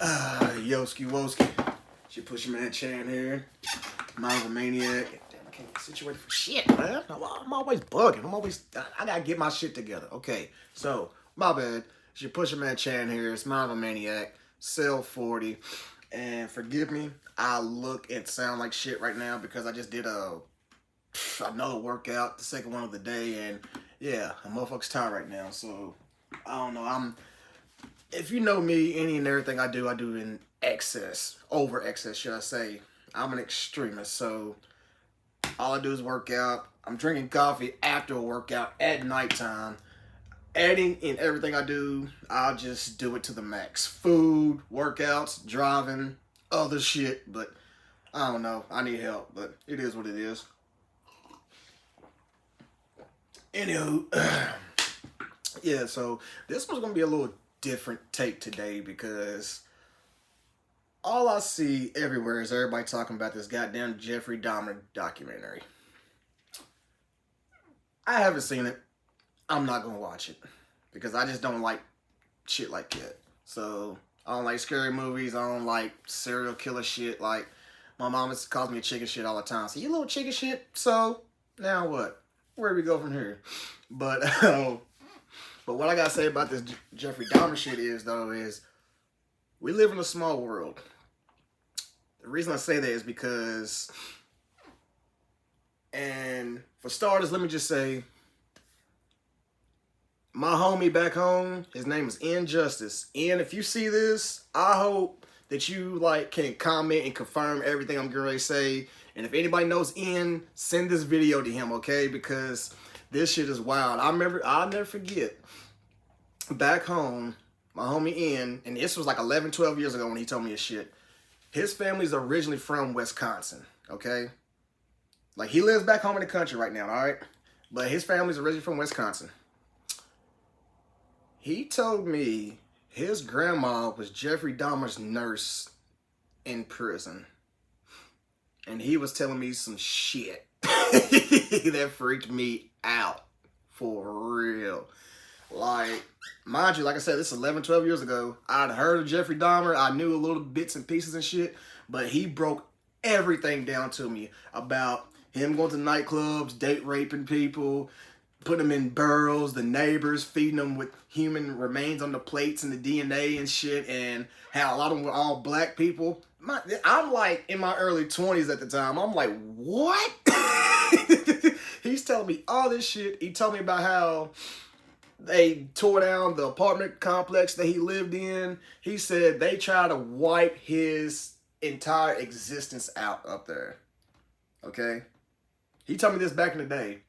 Yoski Woski. She pushing man Chan here. Mine's a maniac. Damn, I can't get situated for shit, man. I'm always bugging. I gotta get my shit together. Okay, so, my bad. She pushing man Chan here. It's Mine's a Maniac. Cell 40. And forgive me, I look and sound like shit right now because I just did another workout, the second one of the day, and yeah, a motherfucker's tired right now. So, I don't know. If you know me, any and everything I do in excess, over excess, should I say. I'm an extremist, so all I do is work out. I'm drinking coffee after a workout at nighttime. Adding in everything I do, I'll just do it to the max. Food, workouts, driving, other shit, but I don't know. I need help, but it is what it is. Anywho, yeah, so this one's going to be a little different take today because all I see everywhere is everybody talking about this goddamn Jeffrey Dahmer documentary. I haven't seen it. I'm not going to watch it because I just don't like shit like that. So, I don't like scary movies. I don't like serial killer shit. Like, my mom calls me a chicken shit all the time. So, you little chicken shit? So, now what? Where do we go from here? But what I gotta say about this Jeffrey Dahmer shit is we live in a small world. The reason I say that is because, and for starters, let me just say, my homie back home, his name is Injustice. And if you see this, I hope that you can comment and confirm everything I'm going to say. And if anybody knows Ian, send this video to him, okay? Because this shit is wild. I'll never forget. Back home, my homie Ian, and this was like 11, 12 years ago when he told me his shit. His family's originally from Wisconsin, okay? Like, he lives back home in the country right now, all right? But his family's originally from Wisconsin. He told me his grandma was Jeffrey Dahmer's nurse in prison. And he was telling me some shit that freaked me out. For real. Like, mind you, like I said, this is 11, 12 years ago. I'd heard of Jeffrey Dahmer. I knew a little bits and pieces and shit. But he broke everything down to me about him going to nightclubs, date raping people, putting them in barrels, the neighbors feeding them with human remains on the plates and the DNA and shit, and how a lot of them were all black people. I'm like in my early 20s at the time. I'm like, what? He's telling me all this shit. He told me about how they tore down the apartment complex that he lived in. He said they tried to wipe his entire existence out up there. Okay? He told me this back in the day.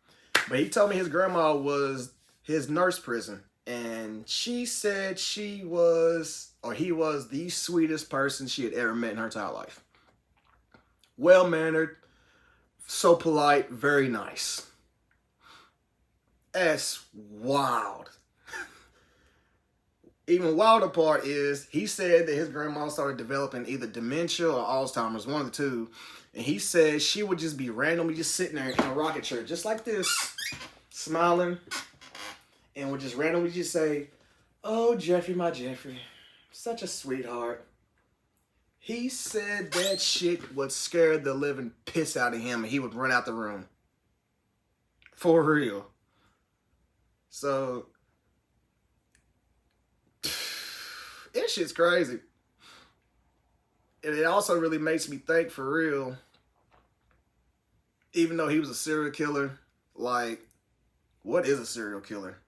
But he told me his grandma was his nurse prison. And she said he was the sweetest person she had ever met in her entire life. Well-mannered, so polite, very nice. That's wild. Even wilder part is, he said that his grandma started developing either dementia or Alzheimer's, one of the two. And he said she would just be randomly just sitting there in a rocket chair, just like this, smiling, and would just randomly just say, "Oh, Jeffrey, my Jeffrey, such a sweetheart." He said that shit would scare the living piss out of him, and he would run out the room. For real. So, this shit's crazy. And it also really makes me think, for real, even though he was a serial killer, like, what is a serial killer?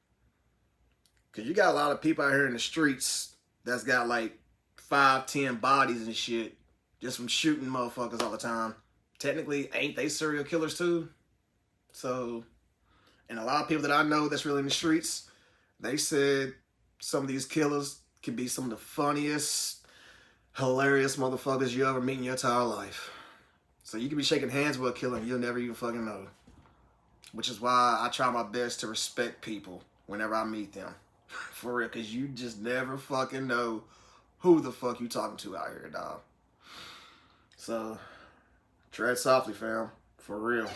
Because you got a lot of people out here in the streets that's got like 5, 10 bodies and shit just from shooting motherfuckers all the time. Technically, ain't they serial killers too? So, and a lot of people that I know that's really in the streets, they said some of these killers can be some of the funniest, hilarious motherfuckers you ever meet in your entire life. So you can be shaking hands with a killer and you'll never even fucking know. Which is why I try my best to respect people whenever I meet them. For real, because you just never fucking know who the fuck you talking to out here, dog. So, tread softly, fam. For real.